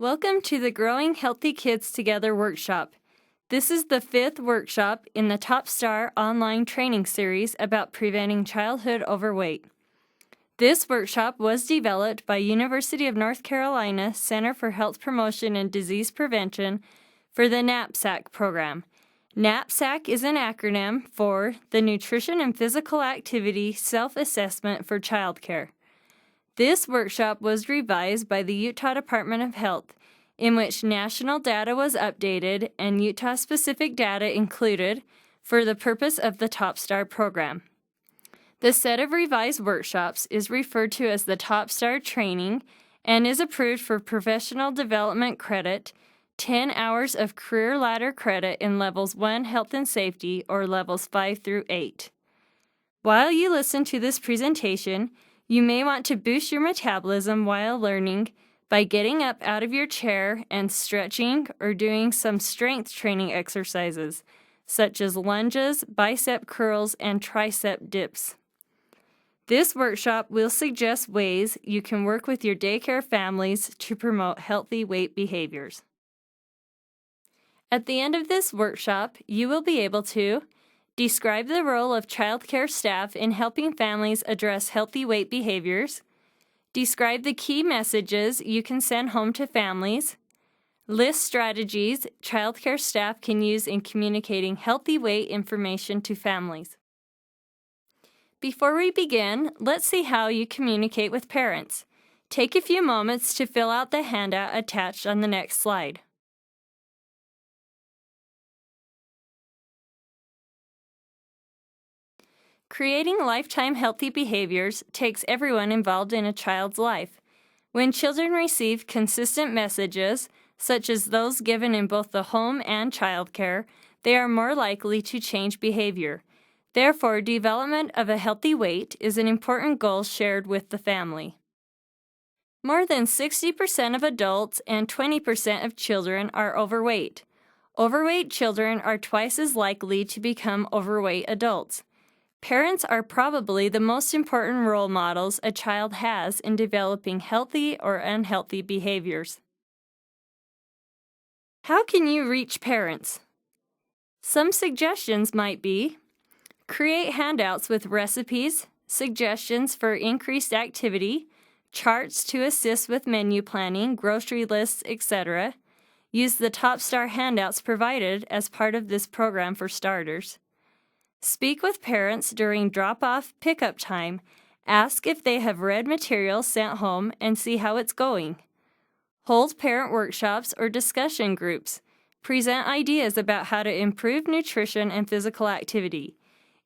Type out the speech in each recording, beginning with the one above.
Welcome to the Growing Healthy Kids Together workshop. This is the 5th workshop in the Top Star online training series about preventing childhood overweight. This workshop was developed by University of North Carolina Center for Health Promotion and Disease Prevention for the NAPSAC program. NAPSAC is an acronym for the Nutrition and Physical Activity Self-Assessment for Childcare. This workshop was revised by the Utah Department of Health, in which national data was updated and Utah-specific data included for the purpose of the Top Star program. The set of revised workshops is referred to as the Top Star Training and is approved for professional development credit, 10 hours of career ladder credit in levels 1 health and safety or levels 5 through 8. While you listen to this presentation, you may want to boost your metabolism while learning by getting up out of your chair and stretching or doing some strength training exercises, such as lunges, bicep curls, and tricep dips. This workshop will suggest ways you can work with your daycare families to promote healthy weight behaviors. At the end of this workshop, you will be able to describe the role of childcare staff in helping families address healthy weight behaviors. Describe the key messages you can send home to families. List strategies childcare staff can use in communicating healthy weight information to families. Before we begin, let's see how you communicate with parents. Take a few moments to fill out the handout attached on the next slide. Creating lifetime healthy behaviors takes everyone involved in a child's life. When children receive consistent messages, such as those given in both the home and childcare, they are more likely to change behavior. Therefore, development of a healthy weight is an important goal shared with the family. More than 60% of adults and 20% of children are overweight. Overweight children are twice as likely to become overweight adults. Parents are probably the most important role models a child has in developing healthy or unhealthy behaviors. How can you reach parents? Some suggestions might be: create handouts with recipes, suggestions for increased activity, charts to assist with menu planning, grocery lists, etc. Use the Top Star handouts provided as part of this program for starters. Speak with parents during drop-off pickup time. Ask if they have read material sent home and see how it's going. Hold parent workshops or discussion groups. Present ideas about how to improve nutrition and physical activity.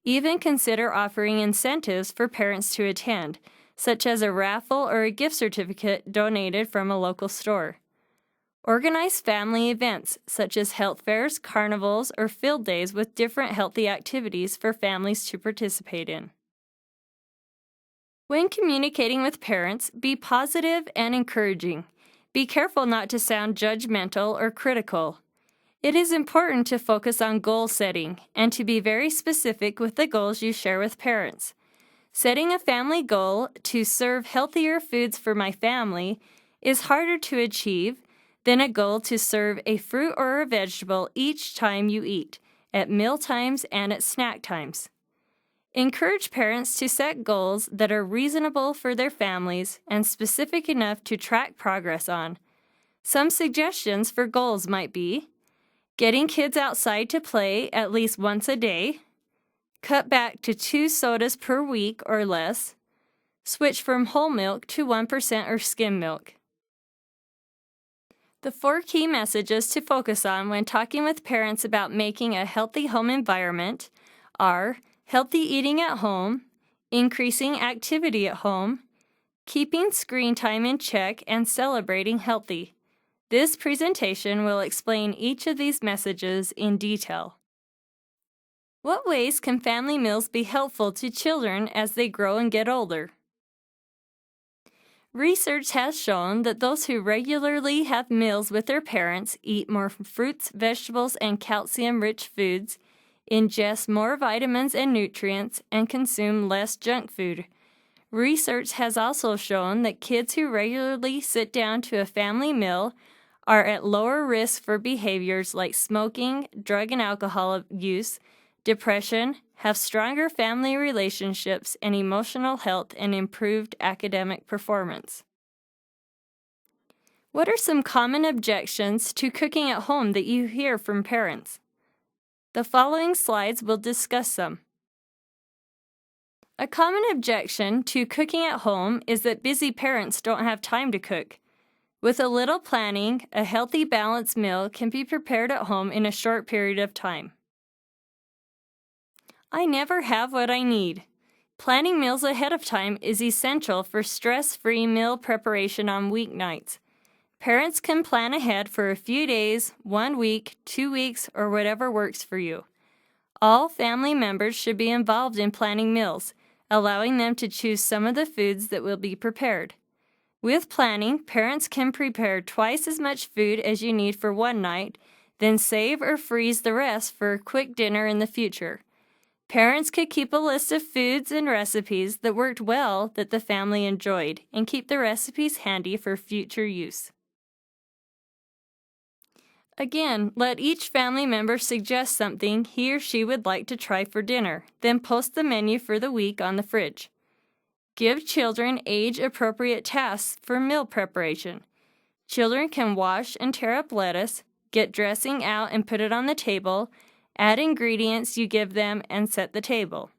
Even consider offering incentives for parents to attend, such as a raffle or a gift certificate donated from a local store. Organize family events, such as health fairs, carnivals, or field days with different healthy activities for families to participate in. When communicating with parents, be positive and encouraging. Be careful not to sound judgmental or critical. It is important to focus on goal setting and to be very specific with the goals you share with parents. Setting a family goal to serve healthier foods for my family is harder to achieve than a goal to serve a fruit or a vegetable each time you eat, at meal times and at snack times. Encourage parents to set goals that are reasonable for their families and specific enough to track progress on. Some suggestions for goals might be: getting kids outside to play at least once a day, cut back to 2 sodas per week or less, switch from whole milk to 1% or skim milk. The 4 key messages to focus on when talking with parents about making a healthy home environment are healthy eating at home, increasing activity at home, keeping screen time in check, and celebrating healthy. This presentation will explain each of these messages in detail. What ways can family meals be helpful to children as they grow and get older? Research has shown that those who regularly have meals with their parents eat more fruits, vegetables, and calcium-rich foods, ingest more vitamins and nutrients, and consume less junk food. Research has also shown that kids who regularly sit down to a family meal are at lower risk for behaviors like smoking, drug and alcohol use, depression, have stronger family relationships and emotional health, and improved academic performance. What are some common objections to cooking at home that you hear from parents? The following slides will discuss some. A common objection to cooking at home is that busy parents don't have time to cook. With a little planning, a healthy, balanced meal can be prepared at home in a short period of time. I never have what I need. Planning meals ahead of time is essential for stress-free meal preparation on weeknights. Parents can plan ahead for a few days, 1 week, 2 weeks, or whatever works for you. All family members should be involved in planning meals, allowing them to choose some of the foods that will be prepared. With planning, parents can prepare twice as much food as you need for one night, then save or freeze the rest for a quick dinner in the future. Parents could keep a list of foods and recipes that worked well that the family enjoyed, and keep the recipes handy for future use. Again, let each family member suggest something he or she would like to try for dinner, then post the menu for the week on the fridge. Give children age-appropriate tasks for meal preparation. Children can wash and tear up lettuce, get dressing out and put it on the table, add ingredients you give them, and set the table.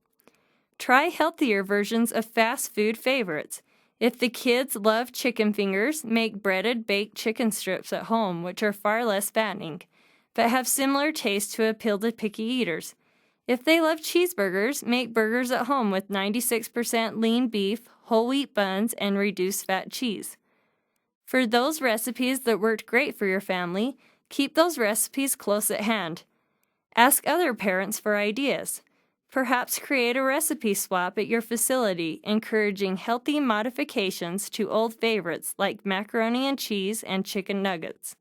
Try healthier versions of fast food favorites. If the kids love chicken fingers, make breaded baked chicken strips at home, which are far less fattening, but have similar taste to appeal to picky eaters. If they love cheeseburgers, make burgers at home with 96% lean beef, whole wheat buns, and reduced fat cheese. For those recipes that worked great for your family, keep those recipes close at hand. Ask other parents for ideas. Perhaps create a recipe swap at your facility, encouraging healthy modifications to old favorites like macaroni and cheese and chicken nuggets.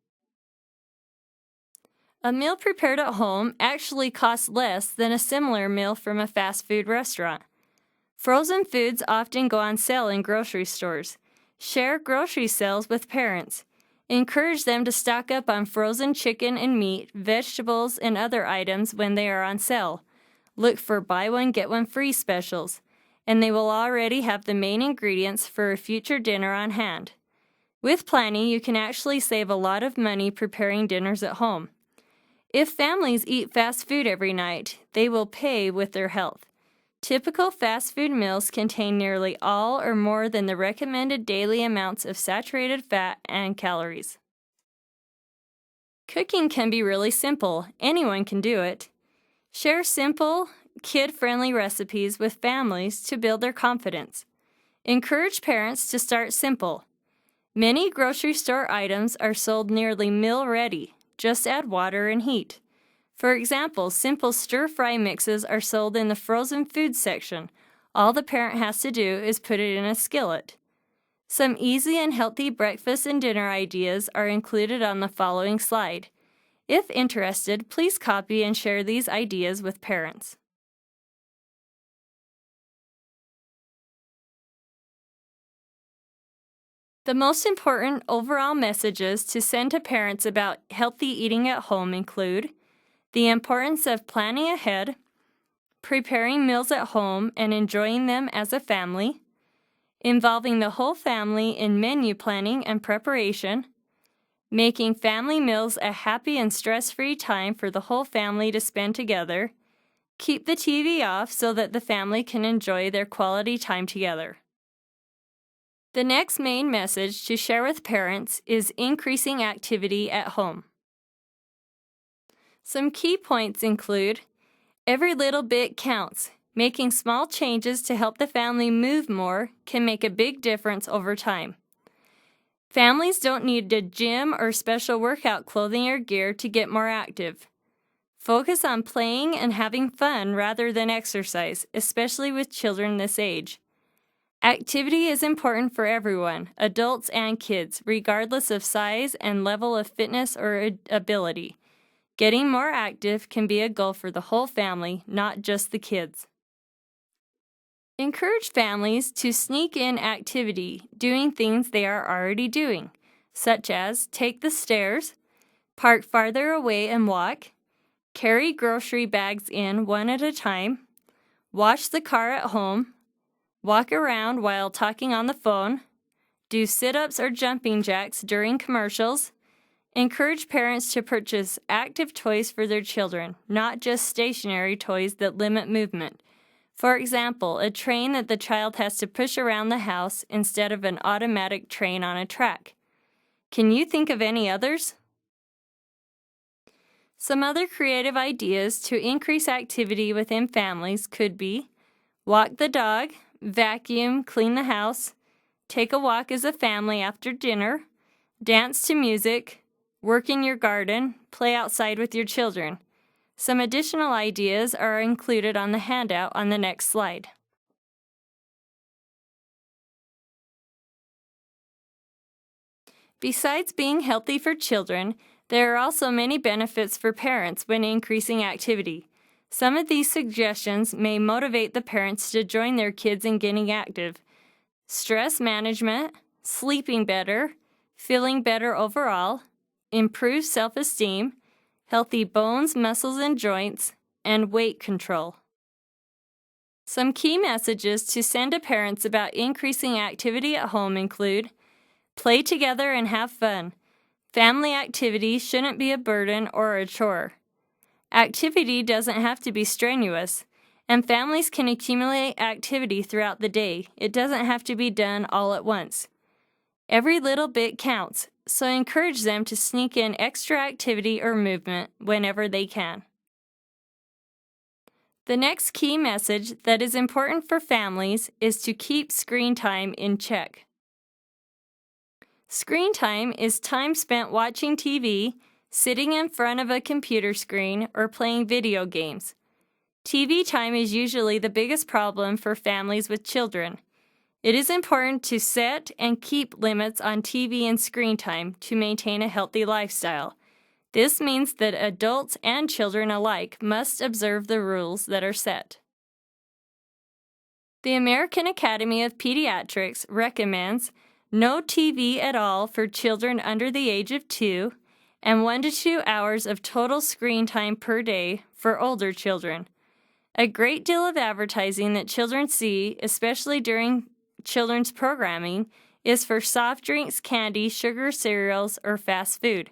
A meal prepared at home actually costs less than a similar meal from a fast food restaurant. Frozen foods often go on sale in grocery stores. Share grocery sales with parents. Encourage them to stock up on frozen chicken and meat, vegetables, and other items when they are on sale. Look for buy one, get one free specials, and they will already have the main ingredients for a future dinner on hand. With planning, you can actually save a lot of money preparing dinners at home. If families eat fast food every night, they will pay with their health. Typical fast food meals contain nearly all or more than the recommended daily amounts of saturated fat and calories. Cooking can be really simple. Anyone can do it. Share simple, kid-friendly recipes with families to build their confidence. Encourage parents to start simple. Many grocery store items are sold nearly meal-ready. Just add water and heat. For example, simple stir-fry mixes are sold in the frozen food section. All the parent has to do is put it in a skillet. Some easy and healthy breakfast and dinner ideas are included on the following slide. If interested, please copy and share these ideas with parents. The most important overall messages to send to parents about healthy eating at home include the importance of planning ahead, preparing meals at home and enjoying them as a family, involving the whole family in menu planning and preparation, making family meals a happy and stress-free time for the whole family to spend together, keep the TV off so that the family can enjoy their quality time together. The next main message to share with parents is increasing activity at home. Some key points include every little bit counts. Making small changes to help the family move more can make a big difference over time. Families don't need a gym or special workout clothing or gear to get more active. Focus on playing and having fun rather than exercise, especially with children this age. Activity is important for everyone, adults and kids, regardless of size and level of fitness or ability. Getting more active can be a goal for the whole family, not just the kids. Encourage families to sneak in activity, doing things they are already doing. such as take the stairs, park farther away and walk, carry grocery bags in one at a time, wash the car at home, walk around while talking on the phone, do sit-ups or jumping jacks during commercials. Encourage parents to purchase active toys for their children, not just stationary toys that limit movement. For example, a train that the child has to push around the house instead of an automatic train on a track. Can you think of any others? Some other creative ideas to increase activity within families could be walk the dog, vacuum, clean the house, take a walk as a family after dinner, dance to music, work in your garden, play outside with your children. Some additional ideas are included on the handout on the next slide. Besides being healthy for children, there are also many benefits for parents when increasing activity. Some of these suggestions may motivate the parents to join their kids in getting active. Stress management, sleeping better, feeling better overall, improved self-esteem, healthy bones, muscles, and joints, and weight control. Some key messages to send to parents about increasing activity at home include play together and have fun. Family activity shouldn't be a burden or a chore. Activity doesn't have to be strenuous, and families can accumulate activity throughout the day. It doesn't have to be done all at once. Every little bit counts, so encourage them to sneak in extra activity or movement whenever they can. The next key message that is important for families is to keep screen time in check. Screen time is time spent watching TV, sitting in front of a computer screen, or playing video games. TV time is usually the biggest problem for families with children. It is important to set and keep limits on TV and screen time to maintain a healthy lifestyle. This means that adults and children alike must observe the rules that are set. The American Academy of Pediatrics recommends no TV at all for children under the age of 2 and 1 to 2 hours of total screen time per day for older children. A great deal of advertising that children see, especially during children's programming, is for soft drinks, candy, sugar cereals, or fast food.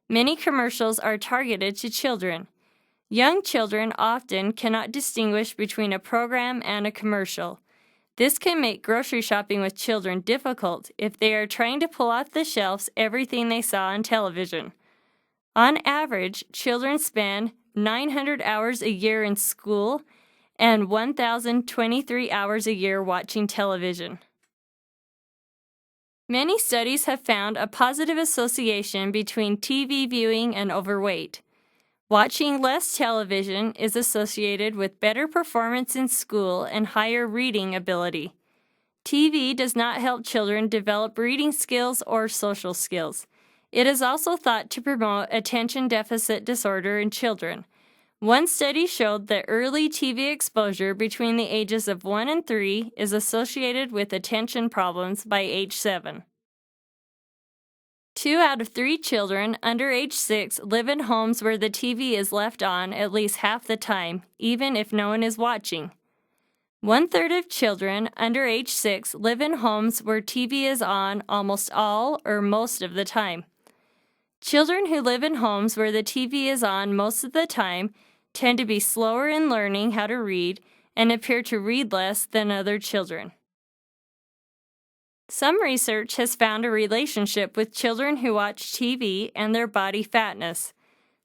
Many commercials are targeted to children. Young children often cannot distinguish between a program and a commercial. This can make grocery shopping with children difficult if they are trying to pull off the shelves everything they saw on television. On average, children spend 900 hours a year in school and 1,023 hours a year watching television. Many studies have found a positive association between TV viewing and overweight. Watching less television is associated with better performance in school and higher reading ability. TV does not help children develop reading skills or social skills. It is also thought to promote attention deficit disorder in children. One study showed that early TV exposure between the ages of 1 and 3 is associated with attention problems by age 7. 2 out of 3 children under age 6 live in homes where the TV is left on at least half the time, even if no one is watching. 1/3 of children under age 6 live in homes where TV is on almost all or most of the time. Children who live in homes where the TV is on most of the time tend to be slower in learning how to read and appear to read less than other children. Some research has found a relationship with children who watch TV and their body fatness.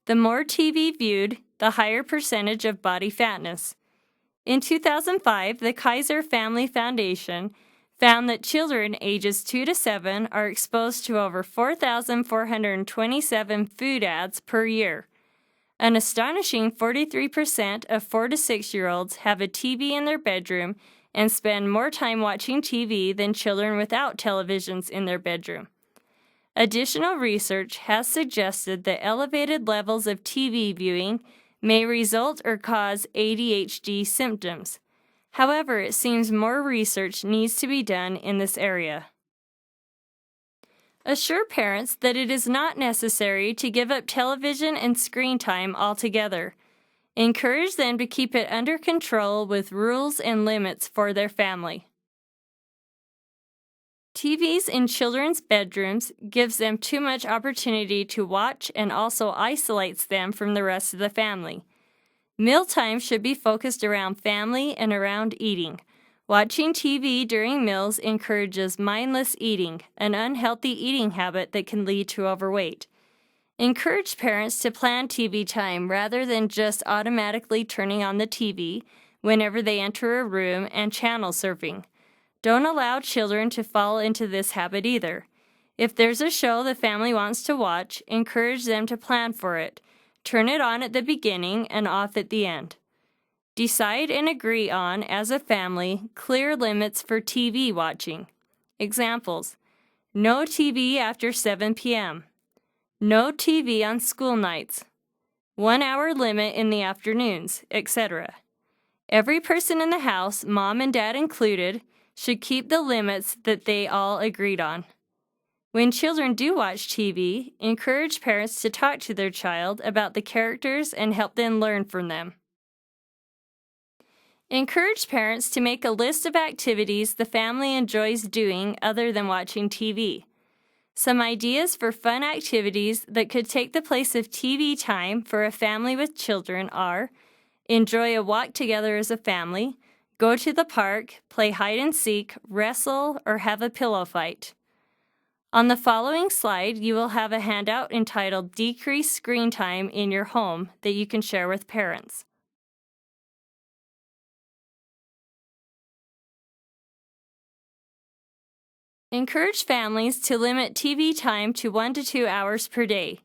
The more TV viewed, the higher percentage of body fatness. In 2005, the Kaiser Family Foundation found that children ages 2 to 7 are exposed to over 4,427 food ads per year. An astonishing 43% of 4 to 6-year-olds have a TV in their bedroom and spend more time watching TV than children without televisions in their bedroom. Additional research has suggested that elevated levels of TV viewing may result or cause ADHD symptoms. However, it seems more research needs to be done in this area. Assure parents that it is not necessary to give up television and screen time altogether. Encourage them to keep it under control with rules and limits for their family. TVs in children's bedrooms gives them too much opportunity to watch and also isolates them from the rest of the family. Mealtime should be focused around family and around eating. Watching TV during meals encourages mindless eating, an unhealthy eating habit that can lead to overweight. Encourage parents to plan TV time rather than just automatically turning on the TV whenever they enter a room and channel surfing. Don't allow children to fall into this habit either. If there's a show the family wants to watch, encourage them to plan for it. Turn it on at the beginning and off at the end. Decide and agree on, as a family, clear limits for TV watching. Examples: no TV after 7 p.m., no TV on school nights, 1 hour limit in the afternoons, etc. Every person in the house, mom and dad included, should keep the limits that they all agreed on. When children do watch TV, encourage parents to talk to their child about the characters and help them learn from them. Encourage parents to make a list of activities the family enjoys doing other than watching TV. Some ideas for fun activities that could take the place of TV time for a family with children are: enjoy a walk together as a family, go to the park, play hide and seek, wrestle, or have a pillow fight. On the following slide, you will have a handout entitled Decrease Screen Time in Your Home that you can share with parents. Encourage families to limit TV time to 1 to 2 hours per day.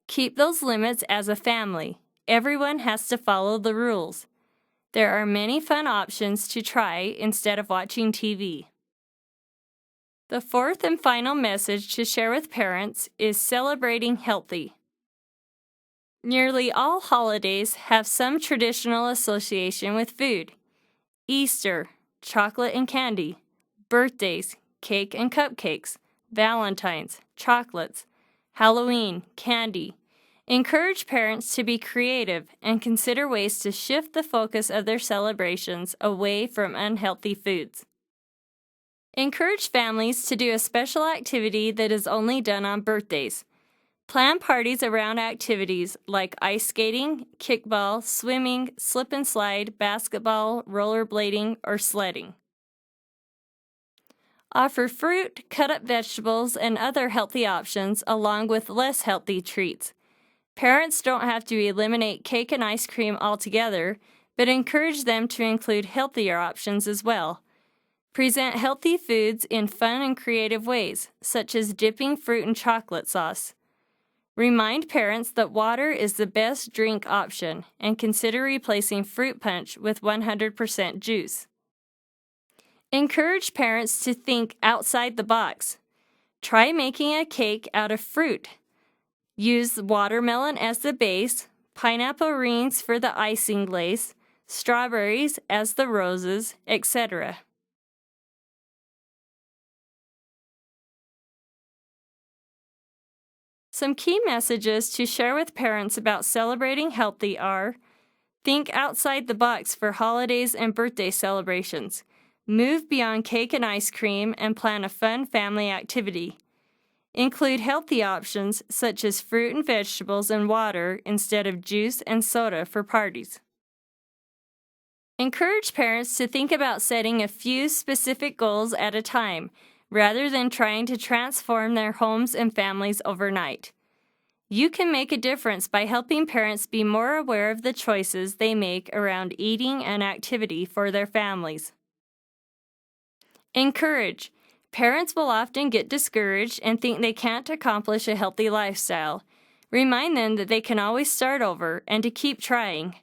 Keep those limits as a family. Everyone has to follow the rules. There are many fun options to try instead of watching TV. The fourth and final message to share with parents is celebrating healthy. Nearly all holidays have some traditional association with food. Easter, chocolate and candy. Birthdays, cake and cupcakes. Valentine's, chocolates. Halloween, candy. Encourage parents to be creative and consider ways to shift the focus of their celebrations away from unhealthy foods. Encourage families to do a special activity that is only done on birthdays. Plan parties around activities like ice skating, kickball, swimming, slip and slide, basketball, rollerblading, or sledding. Offer fruit, cut-up vegetables, and other healthy options along with less healthy treats. Parents don't have to eliminate cake and ice cream altogether, but encourage them to include healthier options as well. Present healthy foods in fun and creative ways, such as dipping fruit in chocolate sauce. Remind parents that water is the best drink option and consider replacing fruit punch with 100% juice. Encourage parents to think outside the box. Try making a cake out of fruit. Use watermelon as the base, pineapple rings for the icing glaze, strawberries as the roses, etc. Some key messages to share with parents about celebrating healthy are: think outside the box for holidays and birthday celebrations. Move beyond cake and ice cream and plan a fun family activity. Include healthy options such as fruit and vegetables and water instead of juice and soda for parties. Encourage parents to think about setting a few specific goals at a time, rather than trying to transform their homes and families overnight. You can make a difference by helping parents be more aware of the choices they make around eating and activity for their families. Encourage. Parents will often get discouraged and think they can't accomplish a healthy lifestyle. Remind them that they can always start over and to keep trying.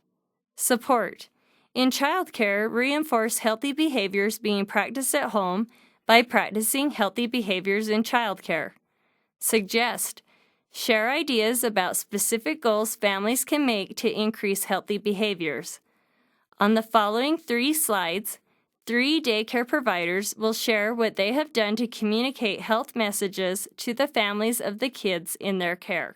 Support. In childcare, reinforce healthy behaviors being practiced at home by practicing healthy behaviors in childcare. Suggest. Share ideas about specific goals families can make to increase healthy behaviors. On the following 3 slides, 3 daycare providers will share what they have done to communicate health messages to the families of the kids in their care.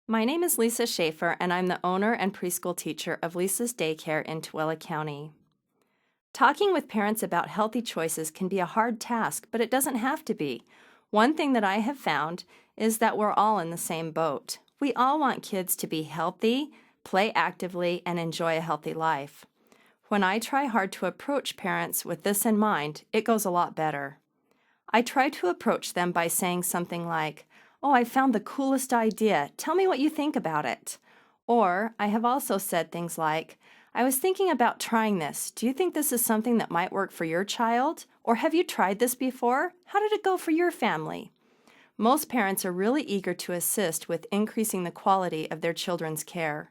My name is Lisa Schaefer, and I'm the owner and preschool teacher of Lisa's Daycare in Tooele County. Talking with parents about healthy choices can be a hard task, but it doesn't have to be. One thing that I have found is that we're all in the same boat. We all want kids to be healthy, play actively, and enjoy a healthy life. When I try hard to approach parents with this in mind, it goes a lot better. I try to approach them by saying something like, "Oh, I found the coolest idea. Tell me what you think about it." Or I have also said things like, "I was thinking about trying this. Do you think this is something that might work for your child? Or have you tried this before? How did it go for your family?" Most parents are really eager to assist with increasing the quality of their children's care.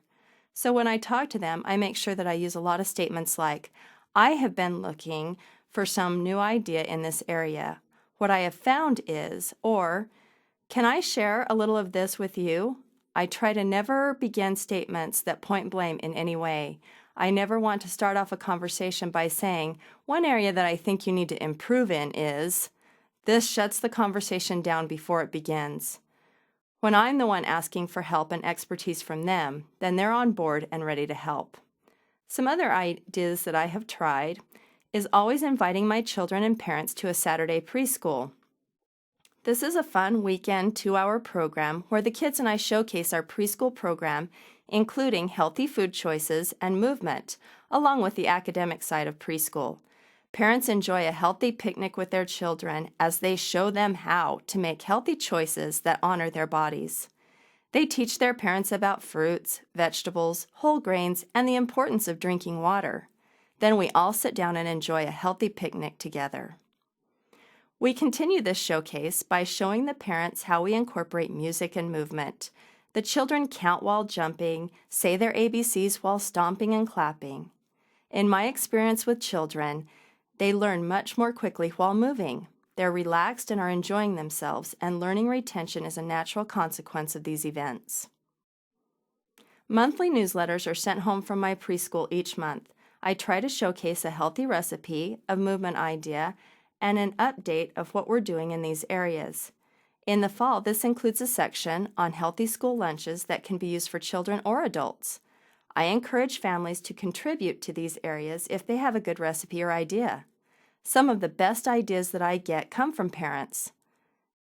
So when I talk to them, I make sure that I use a lot of statements like, "I have been looking for some new idea in this area. What I have found is," or, "Can I share a little of this with you?" I try to never begin statements that point blame in any way. I never want to start off a conversation by saying, "One area that I think you need to improve in is." This shuts the conversation down before it begins. When I'm the one asking for help and expertise from them, then they're on board and ready to help. Some other ideas that I have tried is always inviting my children and parents to a Saturday preschool. This is a fun weekend 2-hour program where the kids and I showcase our preschool program, including healthy food choices and movement, along with the academic side of preschool. Parents enjoy a healthy picnic with their children as they show them how to make healthy choices that honor their bodies. They teach their parents about fruits, vegetables, whole grains, and the importance of drinking water. Then we all sit down and enjoy a healthy picnic together. We continue this showcase by showing the parents how we incorporate music and movement. The children count while jumping, say their ABCs while stomping and clapping. In my experience with children, they learn much more quickly while moving. They're relaxed and are enjoying themselves, and learning retention is a natural consequence of these events. Monthly newsletters are sent home from my preschool each month. I try to showcase a healthy recipe, a movement idea, and an update of what we're doing in these areas. In the fall, this includes a section on healthy school lunches that can be used for children or adults. I encourage families to contribute to these areas if they have a good recipe or idea. Some of the best ideas that I get come from parents.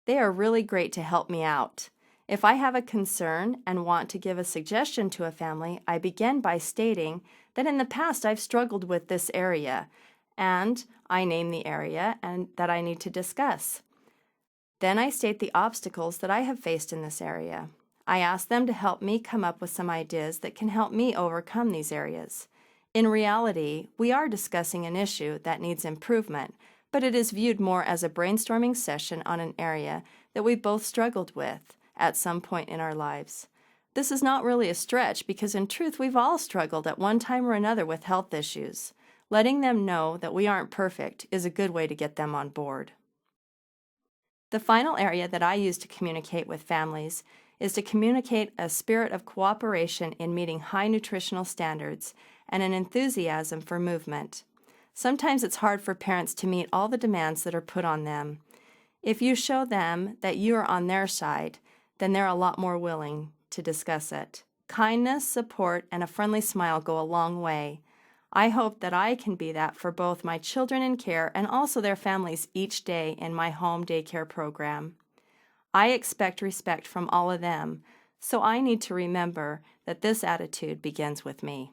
They are really great to help me out. If I have a concern and want to give a suggestion to a family, I begin by stating that in the past I've struggled with this area, and I name the area and that I need to discuss. Then I state the obstacles that I have faced in this area. I ask them to help me come up with some ideas that can help me overcome these areas. In reality, we are discussing an issue that needs improvement, but it is viewed more as a brainstorming session on an area that we both struggled with at some point in our lives. This is not really a stretch because in truth we've all struggled at one time or another with health issues. Letting them know that we aren't perfect is a good way to get them on board. The final area that I use to communicate with families is to communicate a spirit of cooperation in meeting high nutritional standards and an enthusiasm for movement. Sometimes it's hard for parents to meet all the demands that are put on them. If you show them that you are on their side, then they're a lot more willing to discuss it. Kindness, support, and a friendly smile go a long way. I hope that I can be that for both my children in care and also their families each day in my home daycare program. I expect respect from all of them, so I need to remember that this attitude begins with me.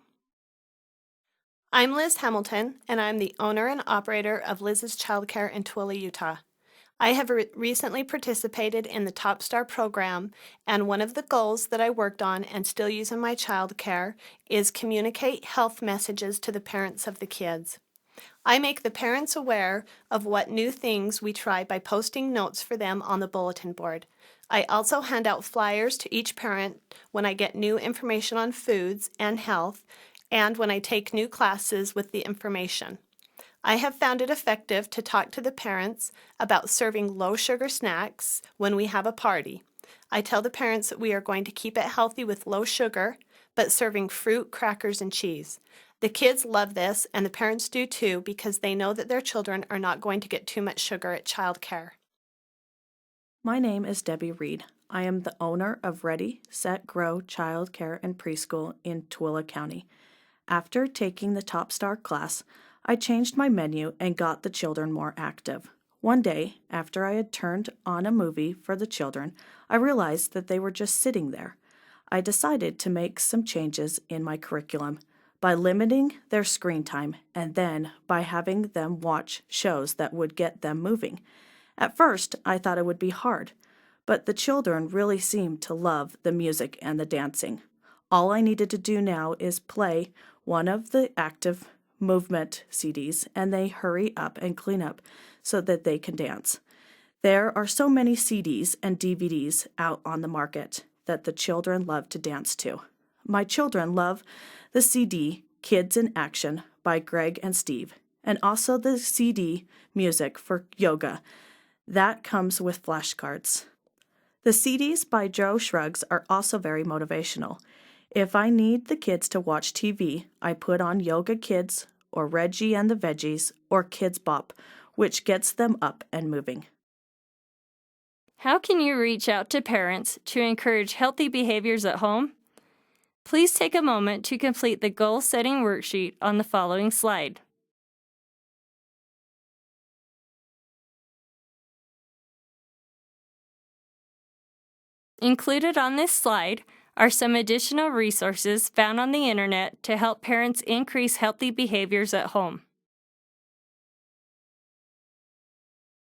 I'm Liz Hamilton, and I'm the owner and operator of Liz's Childcare in Tooele, Utah. I have recently participated in the Top Star program, and one of the goals that I worked on and still use in my childcare is communicate health messages to the parents of the kids. I make the parents aware of what new things we try by posting notes for them on the bulletin board. I also hand out flyers to each parent when I get new information on foods and health, and when I take new classes with the information. I have found it effective to talk to the parents about serving low-sugar snacks when we have a party. I tell the parents that we are going to keep it healthy with low sugar, but serving fruit, crackers, and cheese. The kids love this, and the parents do too, because they know that their children are not going to get too much sugar at childcare. My name is Debbie Reed. I am the owner of Ready, Set, Grow Child Care and Preschool in Tooele County. After taking the Top Star class, I changed my menu and got the children more active. One day, after I had turned on a movie for the children, I realized that they were just sitting there. I decided to make some changes in my curriculum by limiting their screen time and then by having them watch shows that would get them moving. At first, I thought it would be hard, but the children really seemed to love the music and the dancing. All I needed to do now is play one of the active movement CDs, and they hurry up and clean up so that they can dance. There are so many CDs and DVDs out on the market that the children love to dance to. My children love the CD Kids in Action by Greg and Steve, and also the CD music for yoga. That comes with flashcards. The CDs by Joe Shrugs are also very motivational. If I need the kids to watch TV, I put on Yoga Kids or Reggie and the Veggies or Kids Bop, which gets them up and moving. How can you reach out to parents to encourage healthy behaviors at home? Please take a moment to complete the goal-setting worksheet on the following slide. Included on this slide are some additional resources found on the internet to help parents increase healthy behaviors at home.